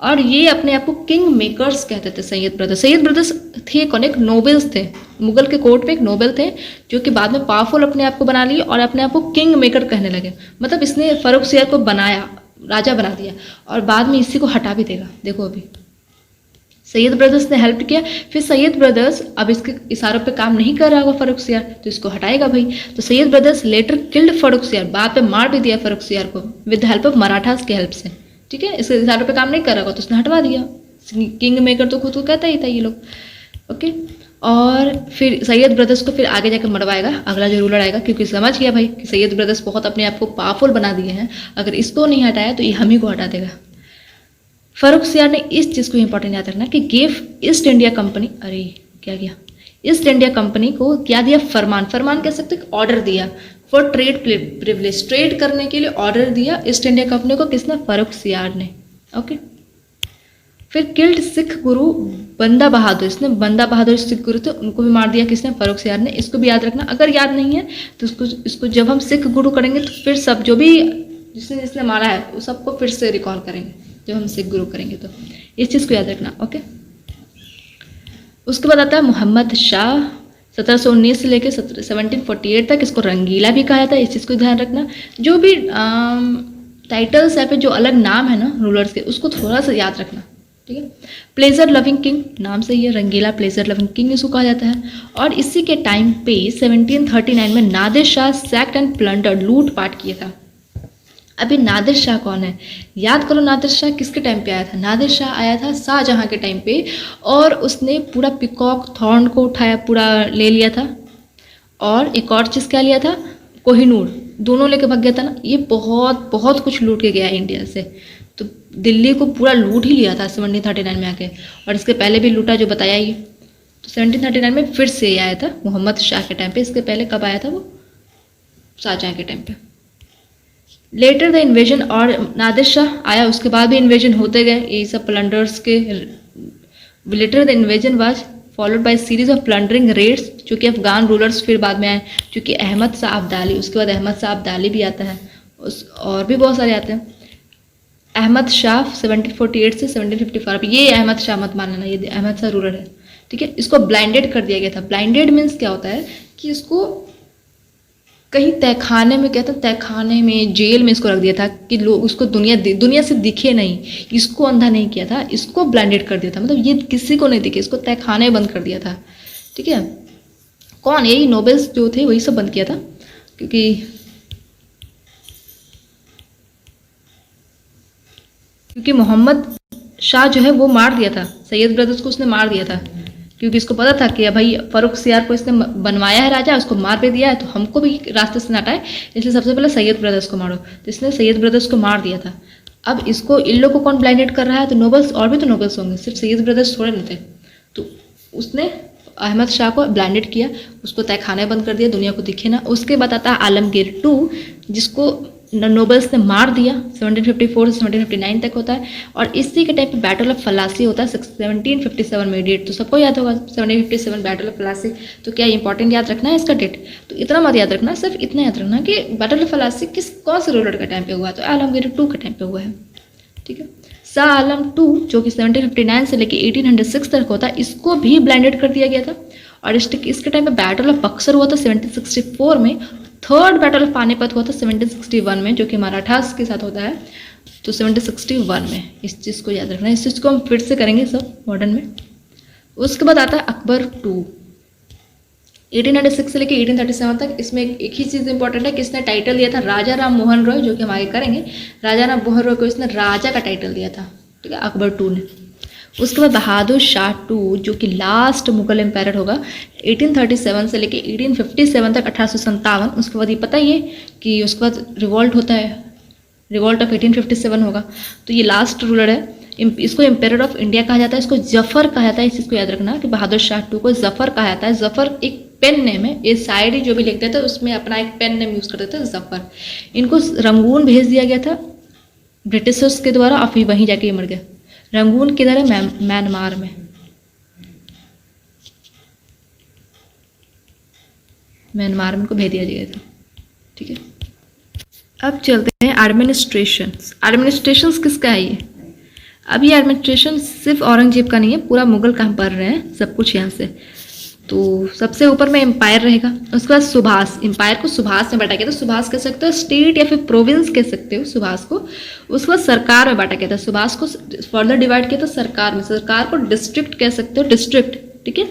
और ये अपने आप को किंग मेकर्स कहते थे सैयद ब्रदर्स। सैयद ब्रदर्स थे कौन? एक नोबल्स थे, मुगल के कोर्ट में एक नोबल थे जो कि बाद में पावरफुल अपने आप को बना लिए और अपने आप को किंग मेकर कहने लगे। मतलब इसने फर्रुखसियार को बनाया, राजा बना दिया और बाद में इसी को हटा भी देगा। देखो अभी सैयद ब्रदर्स ने हेल्प किया, फिर सैयद ब्रदर्स अब इसके इशारों पे काम नहीं कर रहा होगा फर्रुखसियार तो इसको हटाएगा भाई। तो Sayyid brothers later killed Farrukhsiyar, बाद में मार भी दिया फर्रुखसियार को विद हेल्प ऑफ मराठास की हेल्प से, ठीक है। इसके इशारों पे काम नहीं कर रहा होगा तो उसने हटवा दिया। किंग मेकर तो खुद को कहता ही था ये लोग, ओके। और फिर सैयद ब्रदर्स को फिर आगे जाकर मरवाएगा अगला जो रूलर आएगा, क्योंकि समझ गया भाई कि सैयद ब्रदर्स बहुत अपने आप को पावरफुल बना दिए हैं, अगर इसको नहीं हटाया तो ये हम ही को हटा देगा। फर्रुखसियार ने इस चीज़ को इंपॉर्टेंट याद रखना कि गिव ईस्ट इंडिया कंपनी, अरे क्या किया, ईस्ट इंडिया कंपनी को क्या दिया? फरमान, फरमान कह सकते ऑर्डर दिया फॉर ट्रेड प्रिविलेज, ट्रेड करने के लिए ऑर्डर दिया ईस्ट इंडिया कंपनी को, किसने? फर्रुखसियार ने, ओके। फिर किल्ड सिख गुरु बंदा बहादुर, इसने बंदा बहादुर सिख गुरु थे उनको भी मार दिया, किसने? फर्रुखसियार ने। इसको भी याद रखना, अगर याद नहीं है तो इसको जब हम सिख गुरु करेंगे तो फिर सब जो भी जिसने मारा है वो सबको फिर से रिकॉल करेंगे जब हम सिख गुरु करेंगे, तो इस चीज़ को याद रखना, ओके। उसके बाद आता है मोहम्मद शाह, 1719 से लेकर 1748 तक। इसको रंगीला भी कहा जाता है, इस चीज़ को ध्यान रखना। जो भी टाइटल्स है पे जो अलग नाम है ना रूलर्स के, उसको थोड़ा सा याद रखना, ठीक है। प्लेजर लविंग किंग, नाम से ही है रंगीला, प्लेजर लविंग किंग इसको कहा जाता है। और इसी के टाइम पे 1739 में Nadir Shah sacked and plundered, लूट पाट किया था। अभी नादिर शाह कौन है? याद करो, नादिर शाह किसके टाइम पे आया था? नादिर शाह आया था शाहजहाँ के टाइम पे, और उसने पूरा पिकॉक थॉर्न को उठाया, पूरा ले लिया था। और एक और चीज़ क्या लिया था? कोहिनूर, दोनों लेके भाग गया था ना। ये बहुत बहुत कुछ लूट के गया है इंडिया से, तो दिल्ली को पूरा लूट ही लिया था 1739 में आके। और इसके पहले भी लूटा, जो बताया ही। तो 1739 में फिर से आया था मोहम्मद शाह के टाइम पे। इसके पहले कब आया था वो? शाहजहाँ के टाइम पे। लेटर द इन्वेजन, और नादिर शाह आया उसके बाद भी इन्वेजन होते गए ये सब प्लंडर्स के। Later the invasion was followed by series of plundering raids, जो कि अफगान रूलर्स फिर बाद में आए, क्योंकि अहमद शाह अब्दाली, उसके बाद अहमद शाह अब्दाली भी आता है, और भी बहुत सारे आते हैं। अहमद शाह 1748 से 1754, ये अहमद शाह मत मानना, ये अहमद शाह रूलर है, ठीक है। इसको ब्लाइंडेड कर दिया गया था। ब्लाइंडेड मीन्स क्या होता है कि इसको कहीं तहखाने में, कहते हैं तहखाने में, जेल में इसको रख दिया था कि लोग उसको दुनिया से दिखे नहीं। इसको अंधा नहीं किया था, इसको ब्लाइंडेड कर दिया था, मतलब ये किसी को नहीं दिखे, इसको तहखाने बंद कर दिया था, ठीक है। कौन? यही नोबेल्स जो थे वही सब बंद किया था, क्योंकि मोहम्मद शाह जो है वो मार दिया था सैयद ब्रदर्स को, उसने मार दिया था, क्योंकि इसको पता था कि भाई फर्रुखसियार को इसने बनवाया है राजा, उसको मार भी दिया है, तो हमको भी रास्ते से हटाए, इसलिए सबसे पहले सैयद ब्रदर्स को मारो। तो इसने सैयद ब्रदर्स को मार दिया था। अब इसको इन लोग को कौन ब्लाइंडेड कर रहा है? तो नोबल्स, और भी तो नोबल्स होंगे, सिर्फ सैयद ब्रदर्स थोड़े नहीं थे। तो उसने अहमद शाह को ब्लाइंडेड किया, उसको तहखाने बंद कर दिया, दुनिया को दिखे ना। उसके बाद आता है आलमगीर टू, जिसको नोबल्स ने मार दिया। 1754 से 1759 तक होता है, और इसी के टाइम पे बैटल ऑफ फलासी होता है 1757 में। डेट तो सबको याद होगा, 1757 बैटल ऑफ फलासी। तो क्या इंपॉर्टेंट याद रखना है इसका डेट? तो इतना मत याद रखना, सिर्फ इतना याद रखना कि बैटल ऑफ फलासी कौन से रूलर के टाइम पे हुआ? तो आलमगीर टू के टाइम पे हुआ है, ठीक है। शाह आलम टू, जो कि 1759 से लेकर 1806 तक होता है, इसको भी ब्लाइंडेड कर दिया गया था। और इसके टाइम पे बैटल ऑफ बक्सर हुआ था 1764 में। थर्ड बैटल ऑफ पानीपत हुआ था 1761 में, जो कि मराठास के साथ होता है, तो 1761 में। इस चीज़ को याद रखना है, इस चीज़ को हम फिर से करेंगे सब मॉडर्न में। उसके बाद आता है अकबर टू, 1896 से लेकर 1837 तक। इसमें एक ही चीज़ इंपॉर्टेंट है कि इसने टाइटल दिया था राजा राम मोहन रॉय, जो कि हम आगे करेंगे। राजा राम मोहन रॉय को इसने राजा का टाइटल दिया था, ठीक है, अकबर टू ने। उसके बाद बहादुर शाह टू, जो कि लास्ट मुगल एम्पायर होगा 1837 से लेके 1857 तक, 1857। उसके बाद ये पता ही है कि उसके बाद रिवॉल्ट होता है, रिवॉल्ट ऑफ 1857 होगा। तो ये लास्ट रूलर है। इसको एम्पायर ऑफ इंडिया कहा जाता है, इसको जफर कहा जाता है। इस चीज़ को याद रखना कि बहादुर शाह टू को जफर कहा जाता है। जफर एक पेन नेम है, ये शायरी जो भी लिखते थे उसमें अपना एक पेन नेम यूज़ करते थे, जफर। इनको रंगून भेज दिया गया था ब्रिटिशर्स के द्वारा, और फिर वहीं जाके ये मर गया। रंगून किधर है? म्यांमार में। म्यांमार में इनको भेज दिया गया था। ठीक है, अब चलते हैं एडमिनिस्ट्रेशन। एडमिनिस्ट्रेशन किसका है ये? अब ये एडमिनिस्ट्रेशन सिर्फ औरंगजेब का नहीं है, पूरा मुगल का हम पढ़ रहे हैं सब कुछ यहाँ से। तो सबसे ऊपर में एम्पायर रहेगा, उसके बाद सुभाष। एम्पायर को सुभाष में बांटा गया था। सुभाष कह सकते हो स्टेट या फिर प्रोविंस कह सकते हो सुभाष को। उसके बाद सरकार में बांटा गया था। सुभाष को फर्दर डिवाइड किया था सरकार में। सरकार को डिस्ट्रिक्ट कह सकते हो, डिस्ट्रिक्ट। ठीक है,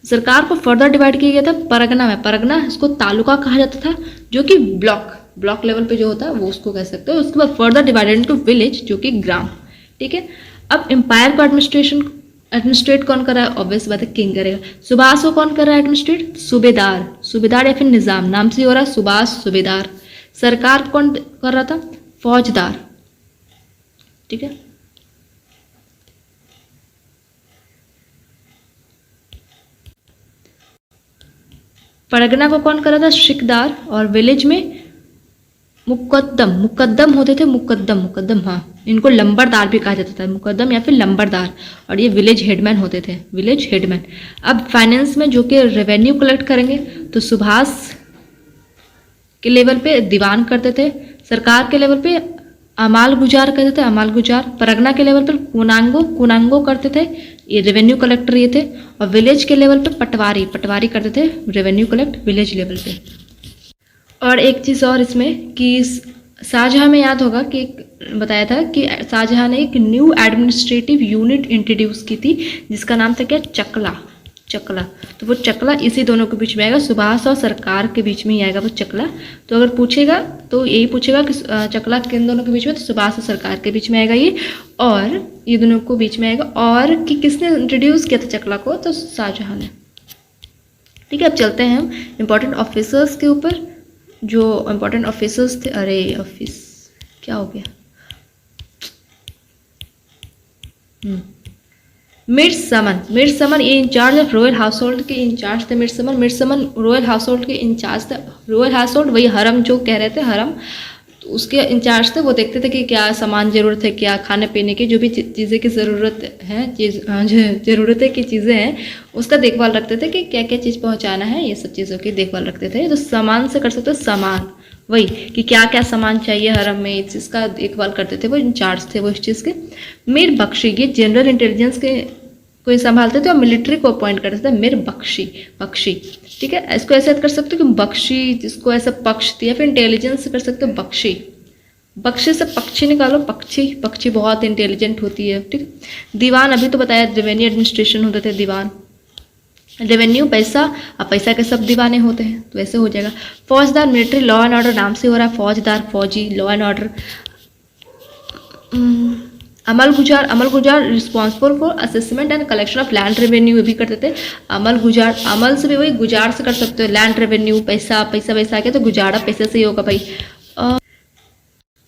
सरकार को फर्दर डिवाइड किया गया था परगना में। परगना इसको तालुका कहा जाता था, जो कि ब्लॉक लेवल पे जो होता है वो उसको कह सकते हो। उसके बाद फर्दर डिवाइडेड इनटू विलेज, जो कि ग्राम। ठीक है, अब एम्पायर को एडमिनिस्ट्रेट कौन कर रहा है? ऑब्वियस बात है, किंग करेगा। सुभाष को कौन कर रहा है एडमिनिस्ट्रेट? सूबेदार या फिर निजाम, नाम से हो रहा है सुभाष सूबेदार। सरकार कौन कर रहा था? फौजदार। ठीक है, परगना को कौन कर रहा था? शिकदार। और विलेज में मुकद्दम होते थे। मुकद्दम, हाँ, इनको लंबरदार भी कहा जाता था, मुकद्दम या फिर लंबरदार। और ये विलेज हेडमैन होते थे, विलेज हेडमैन। अब फाइनेंस में जो कि रेवेन्यू कलेक्ट करेंगे, तो सुभाष के लेवल पे दीवान करते थे। सरकार के लेवल पे अमाल गुजार करते थे, अमाल गुजार। परगना के लेवल पर कुनांगो करते थे, ये रेवेन्यू कलेक्टर ये थे। और विलेज के लेवल पे पटवारी करते थे रेवेन्यू कलेक्ट विलेज लेवल पे। और एक चीज़ और इसमें कि शाहजहां में याद होगा कि बताया था कि शाहजहां ने एक न्यू एडमिनिस्ट्रेटिव यूनिट इंट्रोड्यूस की थी, जिसका नाम था क्या? चकला। तो वो चकला इसी दोनों के बीच में आएगा, सुभाष और सरकार के बीच में ही आएगा वो चकला। तो अगर पूछेगा तो यही पूछेगा कि चकला किन दोनों के बीच में? तो सुभाष और सरकार के बीच में आएगा ये, और ये दोनों को बीच में आएगा। और कि किसने इंट्रोड्यूस किया था चकला को? तो शाहजहां ने। ठीक है, अब चलते हैं हम इम्पोर्टेंट ऑफिसर्स के ऊपर। जो इम्पोर्टेंट ऑफिसर्स थे, अरे ऑफिस क्या हो गया? मिर्ज समन ये incharge of royal household के इंचार्ज थे। Mir Saman royal household के इंचार्ज थे। रॉयल हाउस होल्ड वही हरम जो कह रहे थे, हरम, तो उसके इंचार्ज थे। वो देखते थे कि क्या सामान ज़रूरत है, क्या खाने पीने की जो भी चीज़ें की ज़रूरत है, ज़रूरत है की चीज़ें हैं, उसका देखभाल रखते थे कि क्या क्या चीज़ पहुंचाना है, ये सब चीज़ों की देखभाल रखते थे। तो सामान से कर सकते हो, सामान वही कि क्या क्या सामान चाहिए हरम में, इस चीज़ का देखभाल करते थे, वो इंचार्ज थे वो इस चीज़ के। मीर बख्शी ये जनरल इंटेलिजेंस के को संभालते थे और मिलिट्री को अपॉइंट करते थे। मीर बख्शी। ठीक है, इसको ऐसे कर सकते हो कि बख्शी, जिसको ऐसा पक्ष दिया, फिर इंटेलिजेंस से कर सकते हो बख्शी से पक्षी निकालो, पक्षी बहुत इंटेलिजेंट होती है। ठीक, दीवान अभी तो बताया, रेवेन्यू एडमिनिस्ट्रेशन होते थे दीवान। रेवेन्यू पैसा, अब पैसा के सब दीवाने होते हैं, तो ऐसे हो जाएगा। फौजदार मिलिट्री लॉ एंड ऑर्डर, नाम से हो रहा है फौजदार, फौजी, लॉ एंड ऑर्डर। अमल गुजार responsible for assessment and collection of land revenue भी करते थे। अमल से भी वही गुजार से कर सकते हो, लैंड रेवेन्यू, पैसा आ गया तो गुजारा पैसे से ही होगा भाई।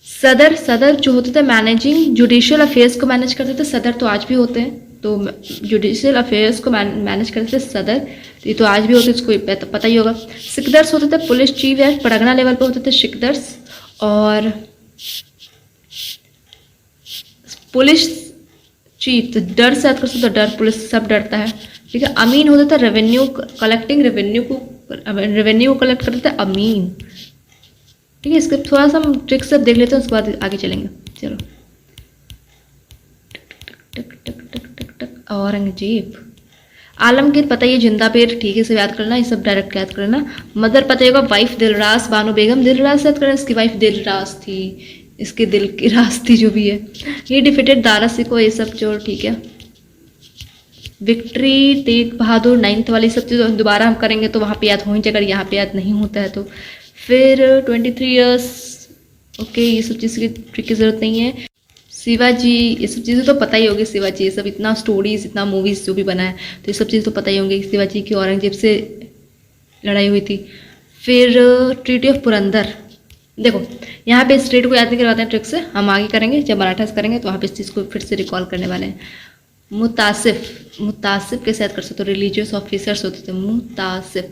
सदर जो होते थे मैनेजिंग जुडिशियल अफेयर्स को मैनेज करते थे। सदर तो आज भी होते हैं, तो जुडिशियल अफेयर्स को मैनेज करते थे सदर, ये तो आज भी होते, इसको पता ही होगा। सिकदर्स होते थे पुलिस चीफ या परगना लेवल पे होते थे सिकदर्स। और पुलिस चीफ तो डर से याद कर सकते, डर, पुलिस सब डरता है। ठीक है, अमीन होता था रेवेन्यू कलेक्टिंग, रेवेन्यू को कलेक्ट करते थे अमीन। ठीक है, इसके थोड़ा सा हम ट्रिक्स सब देख लेते हैं, उसके बाद आगे चलेंगे। चलो, औरंगजेब। आलमगीर पता है जिंदा पेड़, ठीक है, सब याद करना, ये सब डायरेक्ट याद करना। मदर पता होगा, वाइफ दिलरास बानो बेगम, दिलरास याद करना, इसकी वाइफ दिलरास थी, इसके दिल की रास थी जो भी है। ये डिफिटेड दारा सिको, ये सब जो, ठीक है। विक्ट्री तेग बहादुर, 9th वाली सब चीज़ दोबारा हम करेंगे तो वहाँ पे याद हो ही जाएगा, यहाँ पे याद नहीं होता है। तो फिर 23 ईयर्स, ओके, ये सब चीज़ की ट्रिक की ज़रूरत नहीं है। शिवाजी, ये सब चीज़ें तो पता ही होगी। शिवाजी, ये सब इतना स्टोरीज, इतना मूवीज जो भी बना है, तो ये सब चीज़ें तो पता ही होंगी। शिवाजी की औरंगजेब से लड़ाई हुई थी। फिर ट्रीटी ऑफ पुरंदर, देखो यहाँ पे स्टेट को याद नहीं करवाते हैं ट्रिक से, हम आगे करेंगे जब मराठा से करेंगे तो वहाँ पे इस चीज़ को फिर से रिकॉल करने वाले हैं। मुतासिफ, मुतासिफ कैसे याद कर सकते हो, रिलीजियस ऑफिसर्स होते थे मुतासिफ।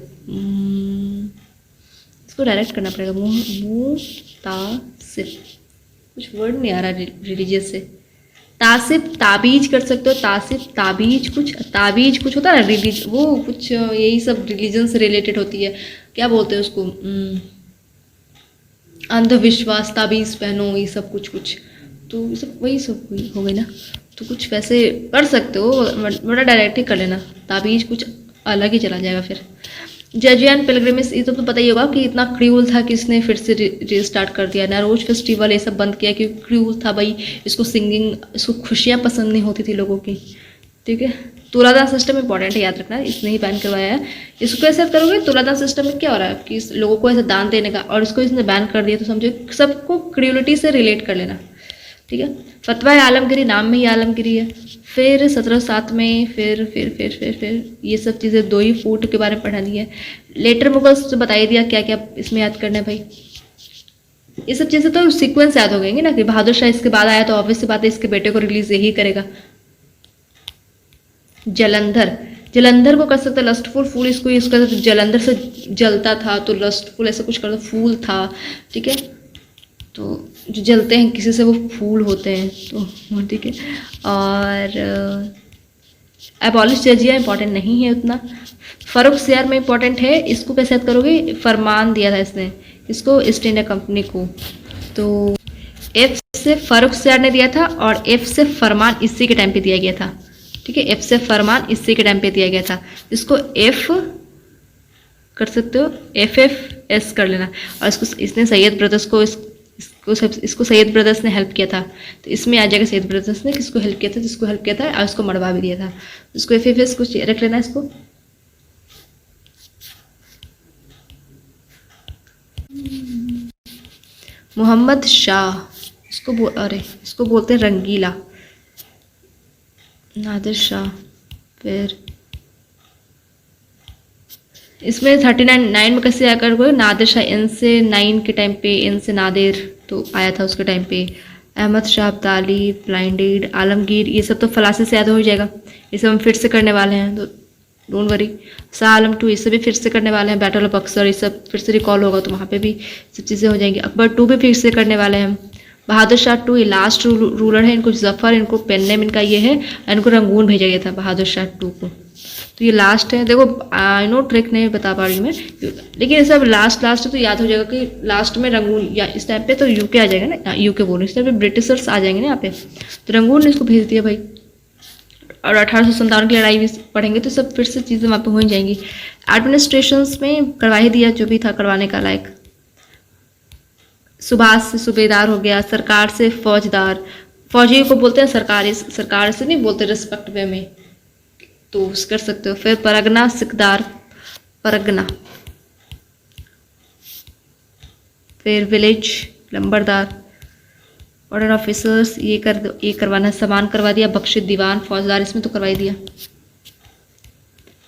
इसको डायरेक्ट करना पड़ेगा, मुतासिफ, कुछ वर्ड नहीं आ रहा रिलीजियस से। तासिफ, ताबीज कर सकते हो, तासिफ ताबीज, ताबीज कुछ होता है ना रिलीज, वो कुछ यही सब रिलीजन से रिलेटेड होती है, क्या बोलते हैं उसको, अंधविश्वास, ताबीज पहनो, ये सब कुछ कुछ, तो ये सब वही सब हो गई ना। तो कुछ वैसे कर सकते हो, बड़ा डायरेक्ट ही कर लेना, ताबीज कुछ अलग ही चला जाएगा फिर। जजियन पिलग्रिमेज, ये तो पता ही होगा कि इतना क्रूल था कि इसने फिर से रिस्टार्ट कर दिया। नरोज फेस्टिवल ये सब बंद किया क्योंकि क्रूल था भाई, इसको सिंगिंग, इसको खुशियाँ पसंद नहीं होती थी लोगों की, ठीक है। तुलादान सिस्टम इंपॉर्टेंट है, याद रखना, इसने ही बैन करवाया है। इसको कैसे करोगे, तुलादान सिस्टम में क्या हो रहा है कि लोगों को ऐसे दान देने का, और इसको इसने बैन कर दिया, तो समझो सबको क्रूलिटी से रिलेट कर लेना, ठीक है। फतवा आलमगिरी, नाम में ही आलमगिरी है। फिर 1707 में फिर ये सब चीज़ें, दो ही फूट के बारे में पढ़ानी है। लेटर मुगल्स तो बता ही दिया, क्या क्या इसमें याद करना है भाई। ये सब चीज़ें तो सीक्वेंस याद हो गएंगे ना, कि बहादुर शाह इसके बाद आया तो ऑब्वियस सी बात है इसके बेटे को रिलीज यही करेगा। जलंधर, जलंधर को कर सकते हैं लस्टफुल फूल, इसको यूज कर सकते, जलंधर से जलता था तो लस्टफुल ऐसा कुछ कर दो, फूल था, ठीक है। तो जो जलते हैं किसी से वो फूल होते हैं, तो ठीक है। और एबॉलिश जजिया इंपॉर्टेंट नहीं है उतना। फर्रुखसियार में इंपॉर्टेंट है, इसको कैसे याद करोगे, फरमान दिया था इसने, इसको ईस्ट इंडिया कंपनी को, तो एफ से फर्रुखसियार ने दिया था और एफ से फरमान इसी के टाइम पे दिया गया था, ठीक है। एफ से फरमान इसी के टाइम पे दिया गया था, इसको एफ कर सकते हो, एफ एफ एस कर लेना। और इसको इसने सैयद ब्रदर्स को इसको सैयद ब्रदर्स ने हेल्प किया था, तो इसमें आ जाएगा सैयद ब्रदर्स ने किसको हेल्प किया था, जिसको हेल्प किया था और उसको मरवा भी दिया था, इसको एफ एफ एस कुछ रख लेना इसको। मोहम्मद शाह, इसको बोलते हैं रंगीला। नादिर शाह, फिर इसमें 39 में कैसे आकर कोई नादिर शाह, एन से 9 के टाइम पे, एन से नादिर तो आया था उसके टाइम पे। अहमद शाह अब्दाली, ब्लाइंडेड, आलमगीर, ये सब तो फलासे से याद हो जाएगा, ये सब हम फिर से करने वाले हैं, तो डोंट वरी। शाह आलम 2 इसे भी फिर से करने वाले हैं। बैटल ऑफ बक्सर ये सब फिर से रिकॉल होगा, तो वहाँ पे भी सब चीज़ें हो जाएंगी। अकबर 2 भी फिर से करने वाले हैं हम। बहादुर शाह 2 ये लास्ट रूलर है, इनको जफ़र, इनको पेन नेम इनका ये है, इनको रंगून भेजा गया था बहादुर शाह 2 को, तो ये लास्ट है। देखो आई नो ट्रिक नहीं बता पा रही मैं, लेकिन ये सब लास्ट है, तो याद हो जाएगा कि लास्ट में रंगून, या इस टाइम पे तो यूके आ जाएगा ना, यूके बोलो, इस टाइम पे ब्रिटिशर्स आ जाएंगे ना यहाँ पे, तो रंगून ने इसको भेज दिया भाई। और 1857 की लड़ाई भी पढ़ेंगे तो सब फिर से चीज़ें वहाँ पे हो ही जाएंगी। एडमिनिस्ट्रेशंस में करवा ही दिया जो भी था करवाने का लायक। सुभाष से सूबेदार हो गया, सरकार से फौजदार, फौजी को बोलते हैं सरकारी, सरकार से नहीं बोलते रिस्पेक्ट वे में, तो कर सकते हो। फिर परगना सिकदार, परगना, फिर विलेज लंबरदार, ऑर्डर ऑफिसर्स ये कर दो, ये करवाना, सामान करवा दिया, बख्शित दीवान, फौजदार इसमें तो करवा ही दिया।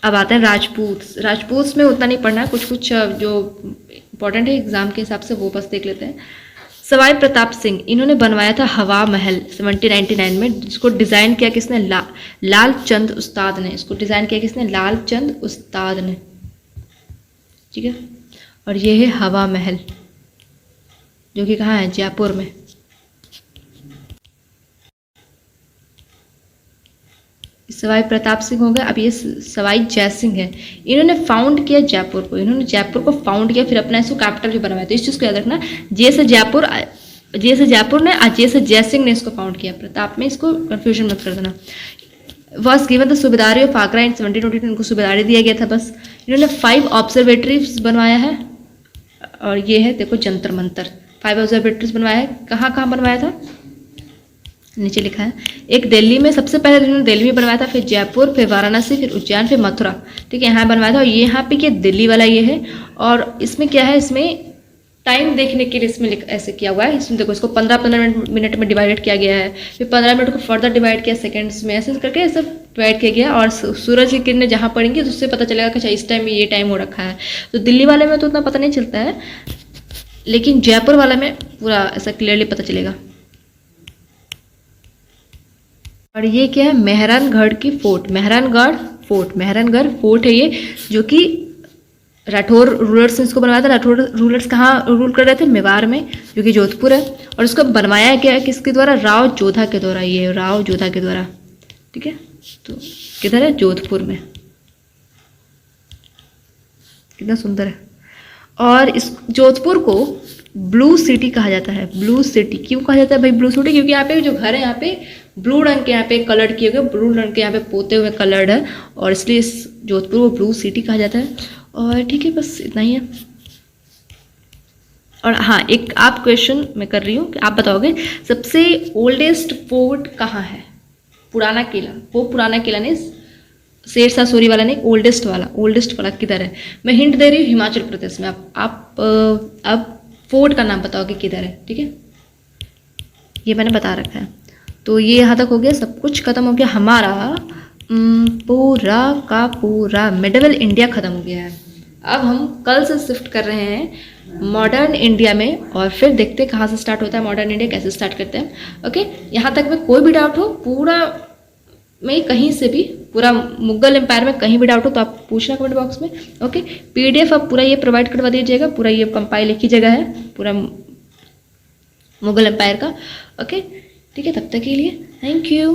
अब आते हैं राजपूत, राजपूत में उतना नहीं पढ़ना है, कुछ कुछ जो इंपॉर्टेंट है एग्जाम के हिसाब से वो बस देख लेते हैं। सवाई प्रताप सिंह, इन्होंने बनवाया था हवा महल 1799 में, जिसको डिज़ाइन किया किसने, लाल चंद उस्ताद ने, इसको डिज़ाइन किया किसने, लाल चंद उस्ताद ने, ठीक है। और ये है हवा महल जो कि कहाँ है, जयपुर में। सवाई प्रताप सिंह हो गया। अब ये सवाई जय सिंह है, इन्होंने फाउंड किया जयपुर को, इन्होंने जयपुर को फाउंड किया, फिर अपना इसको कैपिटल भी बनवाया। तो इस चीज़ को याद रखना, जे से जयपुर ने, आज जे से जय सिंह ने इसको फाउंड किया। प्रताप में इसको कंफ्यूजन मत कर देना। Was given the सूबेदारी of Agra इन 1722, इनको सूबेदारी दिया गया था बस। इन्होंने 5 ऑब्जर्वेटरीज बनवाया है, और ये है देखो जंतर मंतर, 5 ऑब्जर्वेटरीज बनवाया है। कहाँ कहाँ बनवाया था, नीचे लिखा है। एक दिल्ली में, सबसे पहले इन्होंने दिल्ली में बनवाया था, फिर जयपुर, फिर वाराणसी, फिर उज्जैन, फिर मथुरा, ठीक है, यहाँ बनवाया था। और ये यहाँ पे ये दिल्ली वाला ये है, और इसमें क्या है, इसमें टाइम देखने के लिए इसमें ऐसे किया हुआ है। इसमें देखो इसको 15-15 मिनट में डिवाइडेड किया गया है, फिर 15 मिनट को फर्दर डिवाइड किया सेकंड्स में, ऐसे करके ऐसे डिवाइड किया गया। और सूरज की किरणें जहाँ पड़ेंगी तो उससे पता चलेगा कि अच्छा इस टाइम में ये टाइम हो रखा है। तो दिल्ली वाले में तो उतना पता नहीं चलता है, लेकिन जयपुर वाले में पूरा ऐसा क्लियरली पता चलेगा। और ये क्या है, मेहरानगढ़ की फोर्ट, मेहरानगढ़ फोर्ट है ये, जो कि राठौर रूलर्स ने इसको बनवाया था। राठौर रूलर्स कहाँ रूल कर रहे थे, मेवाड़ में, जो कि जोधपुर है। और इसको बनवाया गया किसके द्वारा, राव जोधा के द्वारा, ये राव जोधा के द्वारा, ठीक है। तो किधर है, जोधपुर में। कितना सुंदर है। और इस जोधपुर को ब्लू सिटी कहा जाता है। ब्लू सिटी क्यों कहा जाता है भाई ब्लू सिटी, क्योंकि यहाँ पे जो घर है यहाँ पे ब्लू रंग के यहाँ पे कलर किए हुए, ब्लू रंग के यहाँ पे पोते हुए कलर्ड है, और इसलिए इस जोधपुर को ब्लू सिटी कहा जाता है। और ठीक है, बस इतना ही है। और हाँ, एक आप क्वेश्चन मैं कर रही हूँ कि आप बताओगे सबसे ओल्डेस्ट फोर्ट कहाँ है, पुराना किला। वो पुराना किला नहीं, शेरशाह सूरी वाला नहीं, ओल्डेस्ट वाला किधर है। मैं हिंट दे रही हूँ, हिमाचल प्रदेश में। आप फोर्ट का नाम बताओगे किधर है, ठीक है। ये मैंने बता रखा है। तो ये यहाँ तक हो गया, सब कुछ खत्म हो गया हमारा। पूरा का पूरा मिडिवल इंडिया खत्म हो गया है। अब हम कल से शिफ्ट कर रहे हैं मॉडर्न इंडिया में, और फिर देखते हैं कहाँ से स्टार्ट होता है मॉडर्न इंडिया, कैसे स्टार्ट करते हैं। ओके, यहाँ तक में कोई भी डाउट हो, पूरा में कहीं से भी, पूरा मुगल एम्पायर में कहीं भी डाउट हो तो आप पूछना कमेंट बॉक्स में। ओके, PDF अब पूरा ये प्रोवाइड करवा दीजिएगा, पूरा ये कंपाइल एक ही जगह है पूरा मुगल एम्पायर का। ओके, ठीक है, तब तक के लिए थैंक यू।